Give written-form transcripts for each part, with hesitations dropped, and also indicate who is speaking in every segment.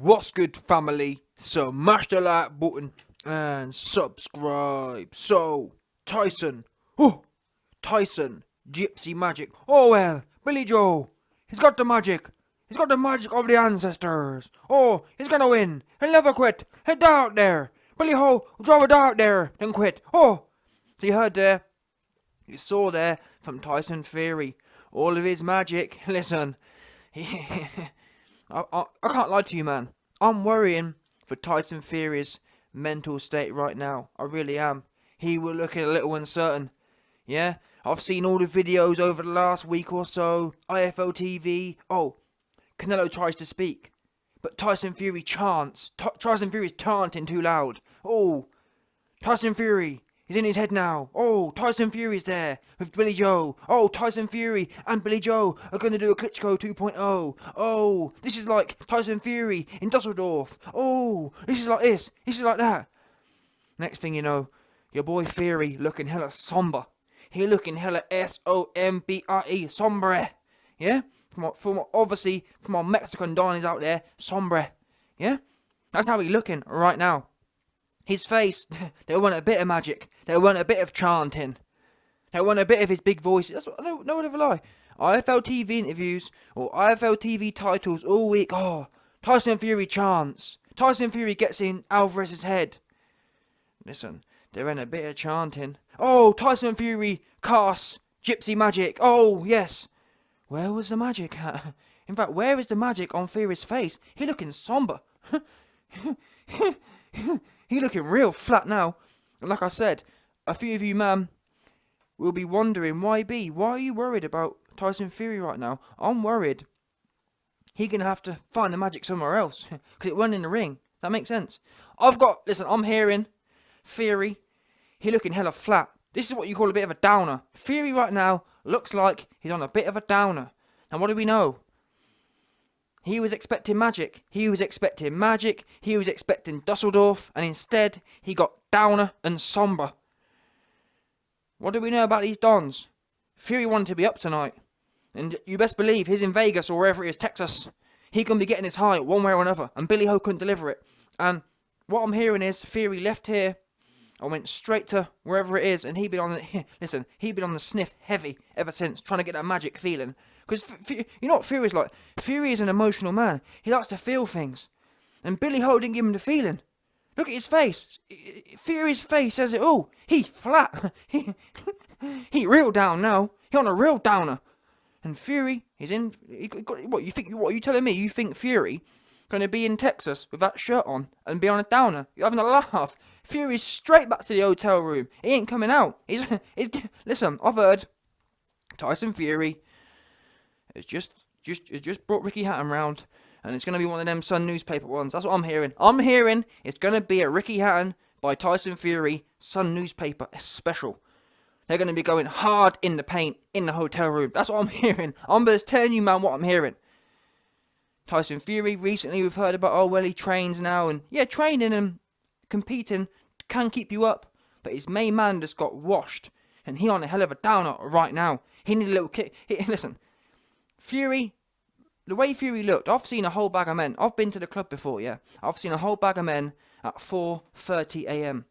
Speaker 1: What's good, family? So mash the like button and subscribe. So, Tyson. Tyson. Gypsy magic. Oh well, Billy Joe. He's got the magic. He's got the magic of the ancestors. Oh, he's gonna win. He'll never quit. Head out there. Billy Ho, drive it out there, then quit. Oh, so you heard there. You saw there from Tyson Fury. All of his magic. Listen. I can't lie to you, man. I'm worrying for Tyson Fury's mental state right now. I really am. He will look a little uncertain. Yeah? I've seen all the videos over the last week or so. IFL TV. Oh, Canelo tries to speak. But Tyson Fury chants. Tyson Fury's chanting too loud. Oh, Tyson Fury. He's in his head now. Oh, Tyson Fury's there with Billy Joe. Oh, Tyson Fury and Billy Joe are going to do a Klitschko 2.0. Oh, this is like Tyson Fury in Dusseldorf. Oh, this is like this. This is like that. Next thing you know, your boy Fury looking hella somber. He looking hella S-O-M-B-R-E. Sombre. Yeah? Obviously, from our Mexican Donnies out there, sombre. Yeah? That's how he's looking right now. His face, they want a bit of magic. They want a bit of chanting. They want a bit of his big voice. That's what, no one ever lie. IFL TV interviews or IFL TV titles all week. Oh, Tyson Fury chants. Tyson Fury gets in Alvarez's head. Listen, they're in a bit of chanting. Oh, Tyson Fury casts gypsy magic. Oh, yes. Where was the magic? In fact, where is the magic on Fury's face? He looking somber. He looking real flat now. And like I said, a few of you, man, will be wondering, why are you worried about Tyson Fury right now? I'm worried he gonna have to find the magic somewhere else. Because it wasn't in the ring. That makes sense. Listen, I'm hearing Fury, he looking hella flat. This is what you call a bit of a downer. Fury right now looks like he's on a bit of a downer. And what do we know? He was expecting magic. He was expecting Dusseldorf, and instead he got downer and somber. What do we know about these Dons? Fury wanted to be up tonight, and you best believe he's in Vegas or wherever it is, Texas. He can be getting his high one way or another, and Billy Ho couldn't deliver it. And what I'm hearing is Fury left here and went straight to wherever it is, and he'd been on the sniff heavy ever since, trying to get that magic feeling. Because you know what Fury's like? Fury is an emotional man. He likes to feel things. And Billy Ho didn't give him the feeling. Look at his face. Fury's face says it all. He's flat. He real down now. He on a real downer. And Fury, he's in. What are you telling me? You think Fury gonna be in Texas with that shirt on and be on a downer? You're having a laugh. Fury's straight back to the hotel room. He ain't coming out. Listen, I've heard Tyson Fury It's just brought Ricky Hatton round, and it's going to be one of them Sun newspaper ones. That's what I'm hearing. I'm hearing it's going to be a Ricky Hatton by Tyson Fury Sun newspaper special. They're going to be going hard in the paint in the hotel room. That's what I'm hearing. I'm just telling you, man, what I'm hearing. Tyson Fury, recently we've heard about, oh, well, he trains now. And yeah, training and competing can keep you up. But his main man just got washed. And he on a hell of a downer right now. He needs a little kick. Listen. Fury, the way Fury looked, I've seen a whole bag of men. I've been to the club before, yeah. I've seen a whole bag of men at 4:30 a.m.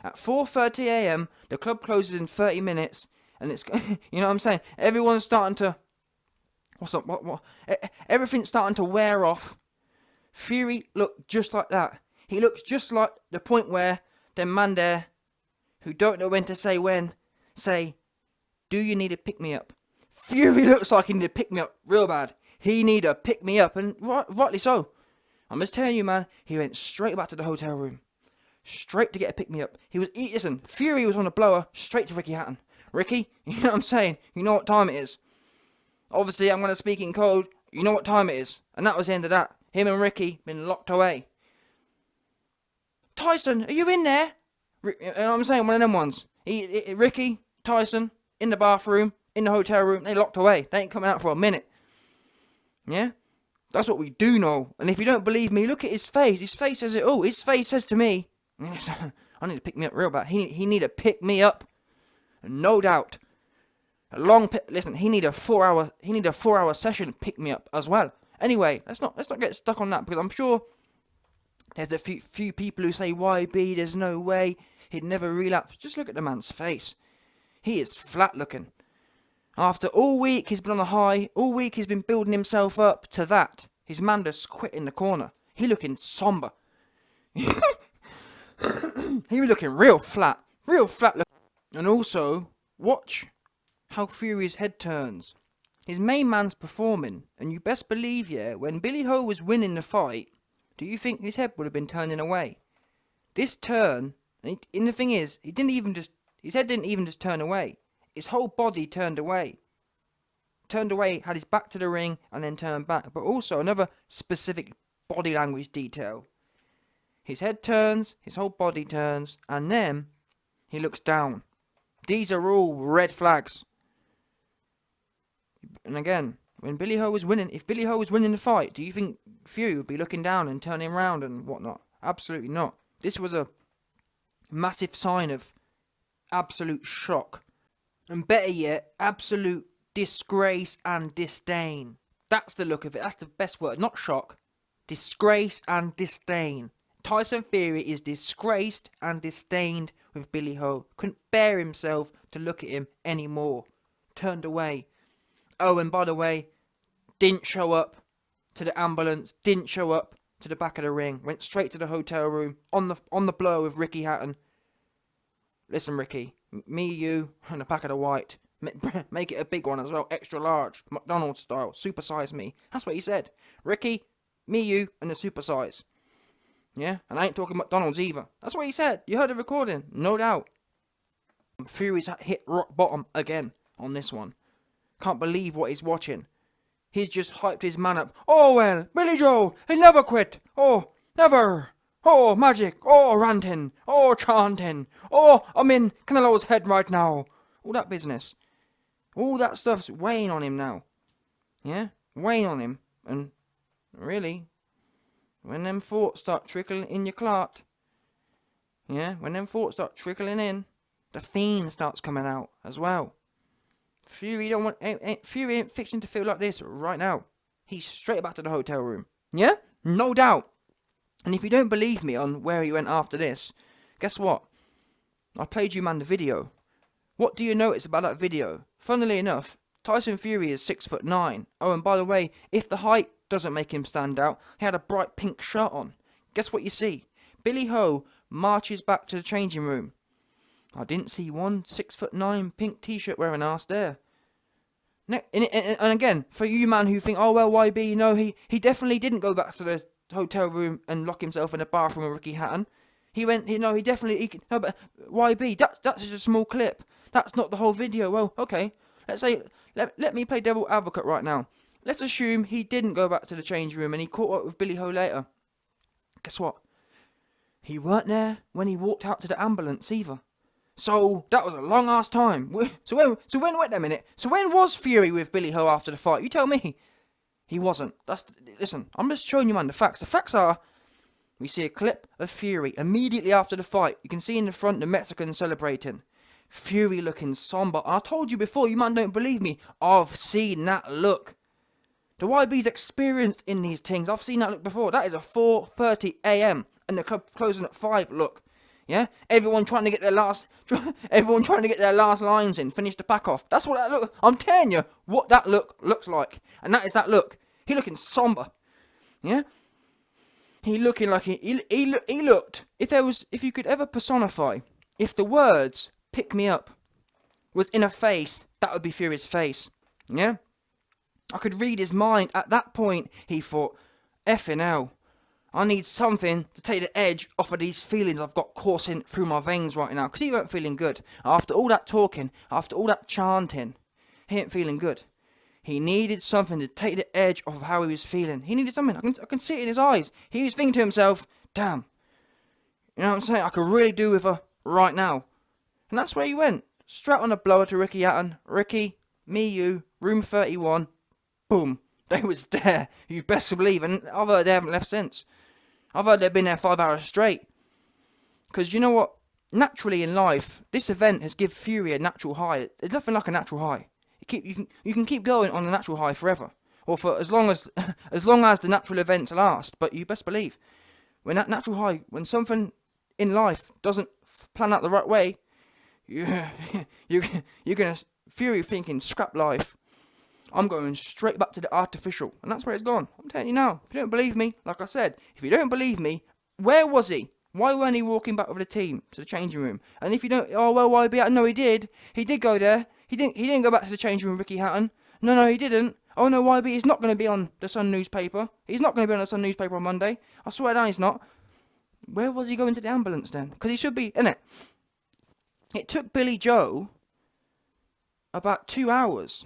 Speaker 1: At 4:30 a.m, the club closes in 30 minutes, and it's, you know what I'm saying? Everyone's starting to, everything's starting to wear off. Fury looked just like that. He looks just like the point where them man there, who don't know when to say when, say, do you need a pick-me-up? Fury looks like he need to pick me up real bad. He need to pick me up, and rightly so. I'm just telling you, man, he went straight back to the hotel room. Straight to get a pick me up. Listen, Fury was on a blower straight to Ricky Hatton. Ricky, you know what I'm saying? You know what time it is. Obviously, I'm going to speak in code. You know what time it is. And that was the end of that. Him and Ricky been locked away. Tyson, are you in there? You know what I'm saying? One of them ones. Ricky, Tyson, in the bathroom. In the hotel room, they locked away. They ain't coming out for a minute. Yeah? That's what we do know. And if you don't believe me, look at his face. His face says it all. His face says to me, I need to pick me up real bad. He need to pick me up. No doubt. Listen, he need a 4 hour session to pick me up as well. Anyway, let's not get stuck on that, because I'm sure There's a few people who say, YB, there's no way he'd never relapse. Just look at the man's face. He is flat looking. After all week he's been on a high, all week he's been building himself up to that. His man just quit in the corner. He looking somber. He was looking real flat looking. And also, watch how Fury's head turns. His main man's performing, and you best believe, yeah, when Billy Ho was winning the fight, do you think his head would have been turning away? This turn, and the thing is, his head didn't even just turn away. His whole body turned away. Turned away, had his back to the ring, and then turned back. But also, another specific body language detail. His head turns, his whole body turns, and then he looks down. These are all red flags. And again, when Billy Ho was winning, if Billy Ho was winning the fight, do you think Fury would be looking down and turning around and whatnot? Absolutely not. This was a massive sign of absolute shock. And better yet, absolute disgrace and disdain. That's the look of it. That's the best word. Not shock. Disgrace and disdain. Tyson Fury is disgraced and disdained with Billy Ho. Couldn't bear himself to look at him anymore. Turned away. Oh, and by the way, didn't show up to the ambulance. Didn't show up to the back of the ring. Went straight to the hotel room on the blow with Ricky Hatton. Listen, Ricky. Me, you, and a pack of the white. Make it a big one as well. Extra large. McDonald's style. Supersize me. That's what he said. Ricky, me, you, and a supersize. Yeah? And I ain't talking McDonald's either. That's what he said. You heard the recording. No doubt. Fury's hit rock bottom again on this one. Can't believe what he's watching. He's just hyped his man up. Oh, well, Billy Joe, he never quit. Oh, never. Oh, magic. Oh, ranting. Oh, chanting. Oh, I'm in Canelo's head right now. All that business. All that stuff's weighing on him now. Yeah? Weighing on him. And really, when them thoughts start trickling in your clot, yeah, when them thoughts start trickling in, the fiend starts coming out as well. Fury ain't fixing to feel like this right now. He's straight back to the hotel room. Yeah? No doubt. And if you don't believe me on where he went after this, guess what? I played you, man, the video. What do you notice about that video? Funnily enough, Tyson Fury is 6'9". Oh, and by the way, if the height doesn't make him stand out, he had a bright pink shirt on. Guess what you see? Billy Ho marches back to the changing room. I didn't see one 6'9" pink t-shirt wearing ass there. And again, for you man who think, oh well, YB, no, he definitely didn't go back to the hotel room and lock himself in the bathroom with Ricky Hatton. He definitely, no, but YB, that's just a small clip. That's not the whole video. Well, okay, let's say, let me play devil advocate right now. Let's assume he didn't go back to the change room and he caught up with Billy Ho later. Guess what? He weren't there when he walked out to the ambulance either. So that was a long ass time. So wait a minute. So when was Fury with Billy Ho after the fight? You tell me. He wasn't. Listen, I'm just showing you, man, the facts. The facts are, we see a clip of Fury immediately after the fight. You can see in the front the Mexicans celebrating. Fury looking somber. And I told you before, you man don't believe me. I've seen that look. The YB's experienced in these things. I've seen that look before. That is a 4:30 a.m. and the club closing at 5 look. Yeah, everyone trying to get their last lines in, finish the pack off. That's what that look. I'm telling you what that look looks like, and that is that look. He looking somber. Yeah, he looking like he looked. If you could ever personify, if the words "pick me up" was in a face, that would be Fury's face. Yeah, I could read his mind at that point. He thought, "Effing hell. I need something to take the edge off of these feelings I've got coursing through my veins right now." Because he weren't feeling good. After all that talking, after all that chanting, he ain't feeling good. He needed something to take the edge off of how he was feeling. He needed something. I can see it in his eyes. He was thinking to himself, damn. You know what I'm saying? I could really do with her right now. And that's where he went. Straight on a blower to Ricky Hatton. Ricky, me, you, room 31. Boom. They was there. You best believe. And I've heard they haven't left since. I've heard they've been there 5 hours straight. Because you know what? Naturally in life, this event has given Fury a natural high. There's nothing like a natural high. You can keep going on a natural high forever. Or for as long as the natural events last. But you best believe, when that natural high, when something in life doesn't plan out the right way, you're gonna Fury thinking scrap life. I'm going straight back to the artificial, and that's where it's gone. I'm telling you now. If you don't believe me, like I said, if you don't believe me, where was he? Why weren't he walking back with the team to the changing room? And if you don't, oh well, why be? No, he did. He did go there. He didn't go back to the changing room, Ricky Hatton. No, he didn't. Oh no, YB, he's not going to be on the Sun newspaper. He's not going to be on the Sun newspaper on Monday. I swear down, he's not. Where was he going to the ambulance then? Because he should be, innit? It took Billy Joe about 2 hours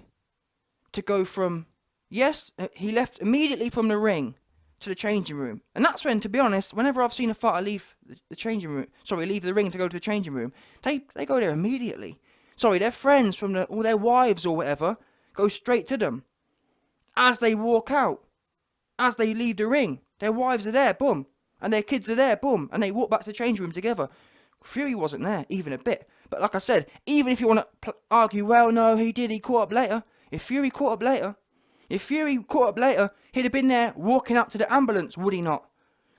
Speaker 1: to go from, yes, he left immediately from the ring to the changing room. And that's when, to be honest, whenever I've seen a fighter leave the changing room, leave the ring to go to the changing room, they go there immediately. Their friends from all their wives or whatever go straight to them. As they walk out, as they leave the ring, their wives are there, boom. And their kids are there, boom. And they walk back to the changing room together. Fury wasn't there, even a bit. But like I said, even if you want to argue, well, no, he caught up later. If Fury caught up later, he'd have been there walking up to the ambulance, would he not?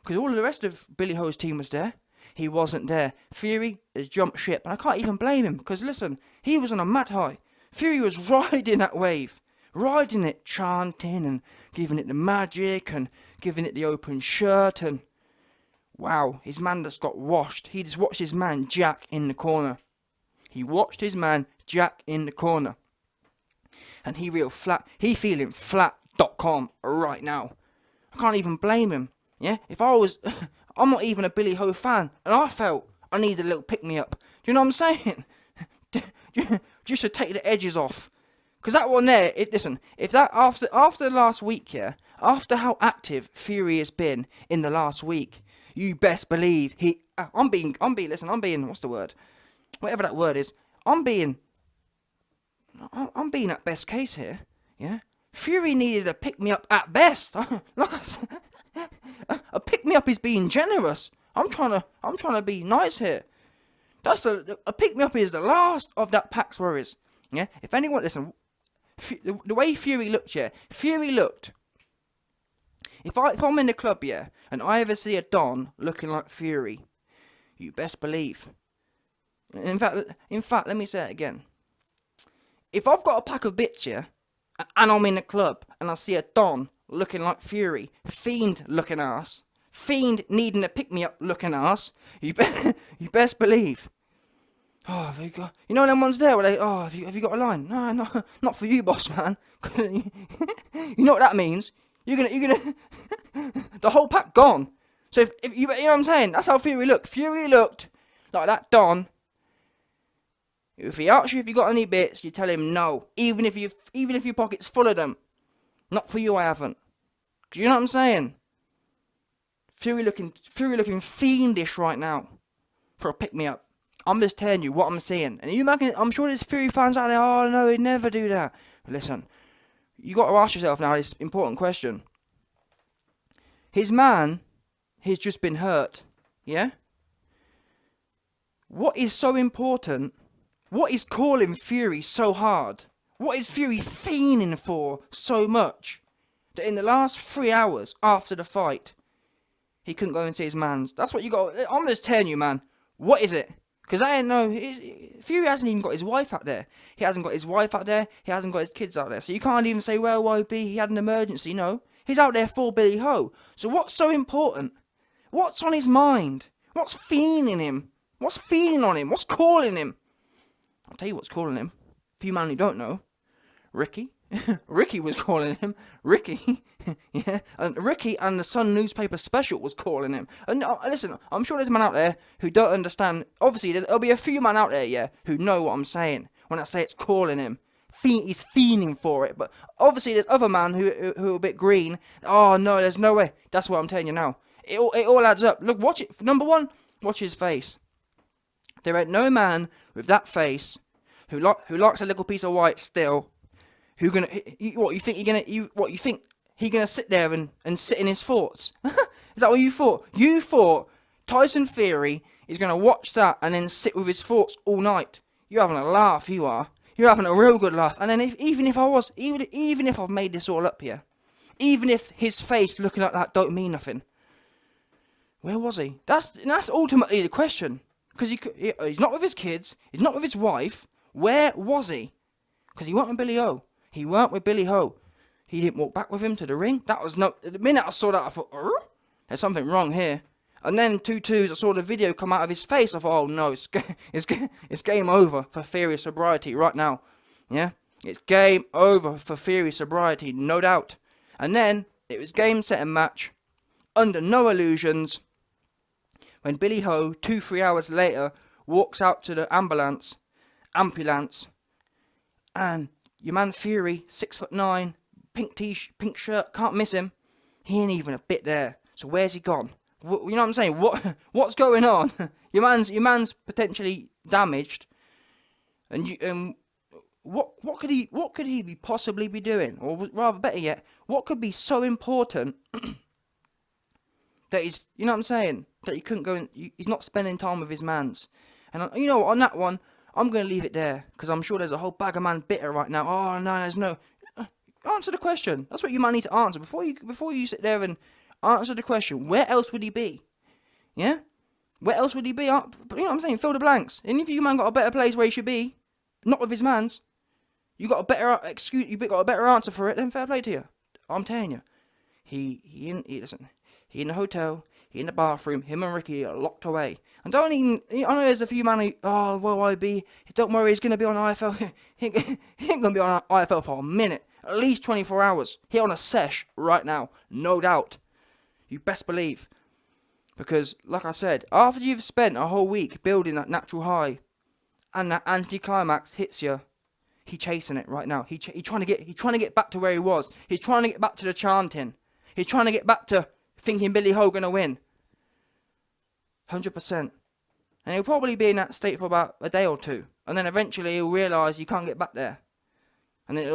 Speaker 1: Because all of the rest of Billy Ho's team was there. He wasn't there. Fury has jumped ship. And I can't even blame him, because listen, he was on a mad high. Fury was riding that wave. Riding it, chanting and giving it the magic and giving it the open shirt. And wow, his man just got washed. He just watched his man Jack in the corner. And he real flat. He feeling flat.com right now. I can't even blame him. Yeah, if I was, I'm not even a Billy Ho fan, and I felt I needed a little pick me up. Do you know what I'm saying? Just to take the edges off. Because that one there, listen, if that after last week, yeah, after how active Fury has been in the last week, you best believe I'm being, what's the word? Whatever that word is, I'm being at best case here, yeah? Fury needed a pick-me-up at best. Like I said, a pick-me-up is being generous. I'm trying to be nice here. A pick-me-up is the last of that Pax worries, yeah? If anyone, listen, the way Fury looked, yeah, if I'm in the club, yeah, and I ever see a Don looking like Fury, you best believe. In fact, let me say it again. If I've got a pack of bits, yeah, and I'm in the club, and I see a Don looking like Fury, fiend looking ass, fiend needing a pick-me-up looking ass, you best believe. Oh, have you got? You know them ones there where they? Oh, have you got a line? No, not for you, boss man. You know what that means? You're gonna the whole pack gone. So if you know what I'm saying, that's how Fury looked. Fury looked like that Don. If he asks you if you got any bits, you tell him no. Even if your pocket's full of them. Not for you, I haven't. Do you know what I'm saying? Fury looking fiendish right now for a pick me up. I'm just telling you what I'm seeing. And I'm sure there's Fury fans out there, oh no, he'd never do that. But listen, you got to ask yourself now this important question. His man has just been hurt, yeah? What is so important? What is calling Fury so hard? What is Fury fiending for so much? That in the last 3 hours after the fight, he couldn't go and see his mans. That's what you got. I'm just telling you, man. What is it? Because I don't know. Fury hasn't even got his wife out there. He hasn't got his wife out there. He hasn't got his kids out there. So you can't even say, well, YB, he had an emergency. No. He's out there for Billy Ho. So what's so important? What's on his mind? What's feeling him? What's feeling on him? What's calling him? I'll tell you what's calling him. For you man who don't know. Ricky. Ricky was calling him. Ricky. Yeah. And Ricky and the Sun newspaper special was calling him. And listen, I'm sure there's a man out there who don't understand. Obviously, there'll be a few men out there, yeah, who know what I'm saying when I say it's calling him. He's fiending for it. But obviously, there's other men who are a bit green. Oh, no, there's no way. That's what I'm telling you now. It all adds up. Look, watch it. Number one, watch his face. There ain't no man with that face who likes a little piece of white still. Who gonna? What you think you're gonna? What you think he gonna sit there and sit in his thoughts? Is that what you thought? You thought Tyson Fury is gonna watch that and then sit with his thoughts all night? You're having a laugh. You are. You're having a real good laugh. And then even if I've made this all up here, even if his face looking like that don't mean nothing, Where was he? That's ultimately the question. Because he's not with his kids. He's not with his wife. Where was he? Because he weren't with Billy Ho. He weren't with Billy Ho. He didn't walk back with him to the ring. That was no... The minute I saw that, I thought, there's something wrong here. And then 2-2, I saw the video come out of his face. I thought, oh no, it's game over for Fury sobriety right now. Yeah? It's game over for Fury sobriety, no doubt. And then, it was game, set and match. Under no illusions. When Billy Ho, 2-3 hours later, walks out to the ambulance, and your man Fury, 6'9", pink shirt, can't miss him. He ain't even a bit there. So where's he gone? You know what I'm saying? What's going on? your man's potentially damaged, and what could he be possibly be doing, or rather better yet, what could be so important that he's, you know what I'm saying, that he couldn't go and he's not spending time with his mans. And you know what, on that one, I'm going to leave it there, because I'm sure there's a whole bag of man bitter right now. Oh no, there's no... Answer the question. That's what you might need to answer before you sit there and answer the question. Where else would he be? Yeah? Where else would he be? You know what I'm saying? Fill the blanks. And if you man got a better place where he should be, not with his mans, you got a better excuse. You got a better answer for it. Then fair play to you. I'm telling you, he in the hotel. He in the bathroom. Him and Ricky are locked away. And don't even... I know there's a few man who... Oh, well, IB... Don't worry, he's going to be on IFL. he ain't going to be on IFL for a minute. At least 24 hours. He on a sesh right now. No doubt. You best believe. Because, like I said, after you've spent a whole week building that natural high, and that anticlimax hits you, he chasing it right now. He trying to get back to where he was. He's trying to get back to the chanting. He's trying to get back to thinking Billy Ho gonna win. 100%. And he'll probably be in that state for about a day or two. And then eventually he'll realise you can't get back there. And then the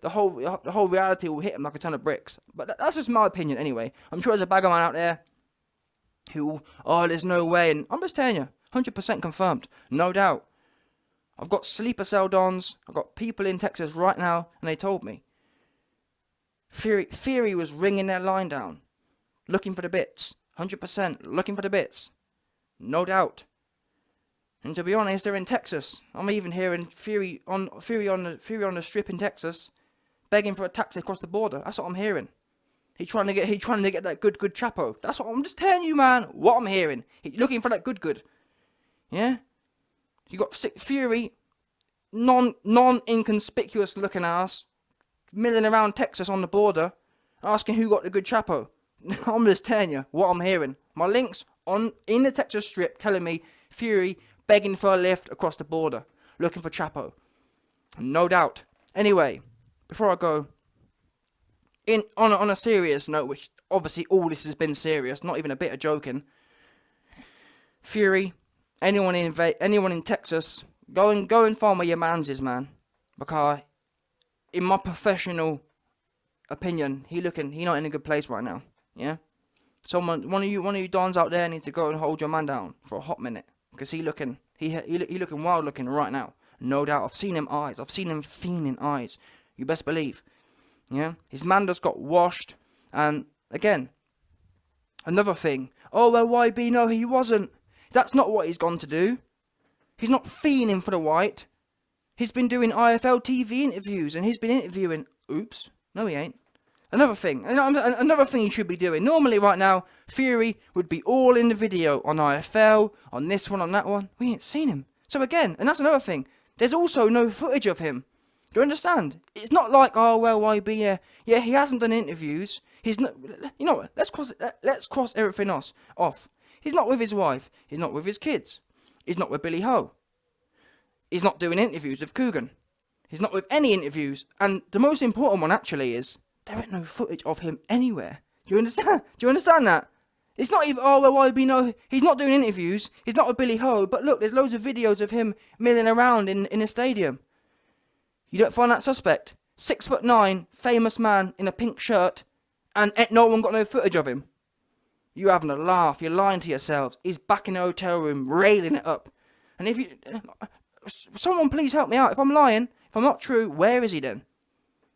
Speaker 1: whole reality will hit him like a ton of bricks. But that's just my opinion anyway. I'm sure there's a bag of man out there who, there's no way. And I'm just telling you, 100% confirmed. No doubt. I've got sleeper cell dons. I've got people in Texas right now, and they told me. Fury was ringing their line down. Looking for the bits. 100% looking for the bits. No doubt. And to be honest, they're in Texas. I'm even hearing Fury on the strip in Texas, begging for a taxi across the border. That's what I'm hearing. He's trying to get that good chapo. That's what I'm just telling you, man. What I'm hearing. He's looking for that good. Yeah. You got Fury, non-inconspicuous looking ass, milling around Texas on the border, asking who got the good chapo. I'm just telling you what I'm hearing. My links in the Texas strip telling me Fury begging for a lift across the border, looking for Chapo. No doubt. Anyway, before I go, on a serious note, which obviously all this has been serious, not even a bit of joking. Fury, anyone in Texas, go and find where your man's is, man, because in my professional opinion, he not in a good place right now. Yeah, one of you dons out there need to go and hold your man down for a hot minute. Because he looking wild looking right now. No doubt. I've seen him eyes. I've seen him fiending eyes. You best believe. Yeah? His man just got washed. And again, another thing. Oh, well, YB, no, he wasn't. That's not what he's gone to do. He's not fiending for the white. He's been doing IFL TV interviews. And he's been interviewing... Oops. No, he ain't. Another thing he should be doing. Normally, right now, Fury would be all in the video on IFL, on this one, on that one. We ain't seen him. So again, and that's another thing. There's also no footage of him. Do you understand? It's not like, oh well, YB, yeah, he hasn't done interviews. He's not. You know what? Let's cross everything off. He's not with his wife. He's not with his kids. He's not with Billy Ho. He's not doing interviews with Coogan. He's not with any interviews. And the most important one actually is. There ain't no footage of him anywhere. Do you understand? Do you understand that? It's not even, oh, well, YB, no, he's not doing interviews. He's not with Billy Ho. But look, there's loads of videos of him milling around in a stadium. You don't find that suspect? 6'9", famous man in a pink shirt, and no one got no footage of him. You having a laugh. You're lying to yourselves. He's back in the hotel room, railing it up. And if you... Someone please help me out. If I'm lying, if I'm not true, where is he then?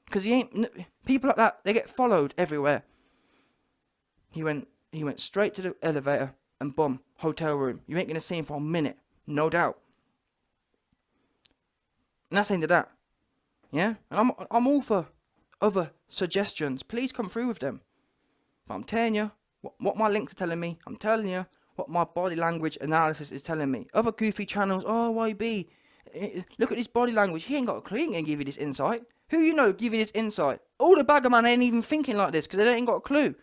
Speaker 1: Because he ain't... People like that, they get followed everywhere. He went straight to the elevator and boom, hotel room. You ain't going to see him for a minute, no doubt. And that's the end of that. Yeah? And I'm all for other suggestions. Please come through with them. But I'm telling you, what my links are telling me, I'm telling you what my body language analysis is telling me. Other goofy channels, oh, YB, look at this body language. He ain't got a clue. He ain't going to give you this insight. Who you know give you this insight? All the bagger man ain't even thinking like this because they ain't got a clue.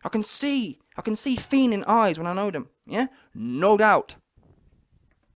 Speaker 1: I can see fiending eyes when I know them. Yeah? No doubt.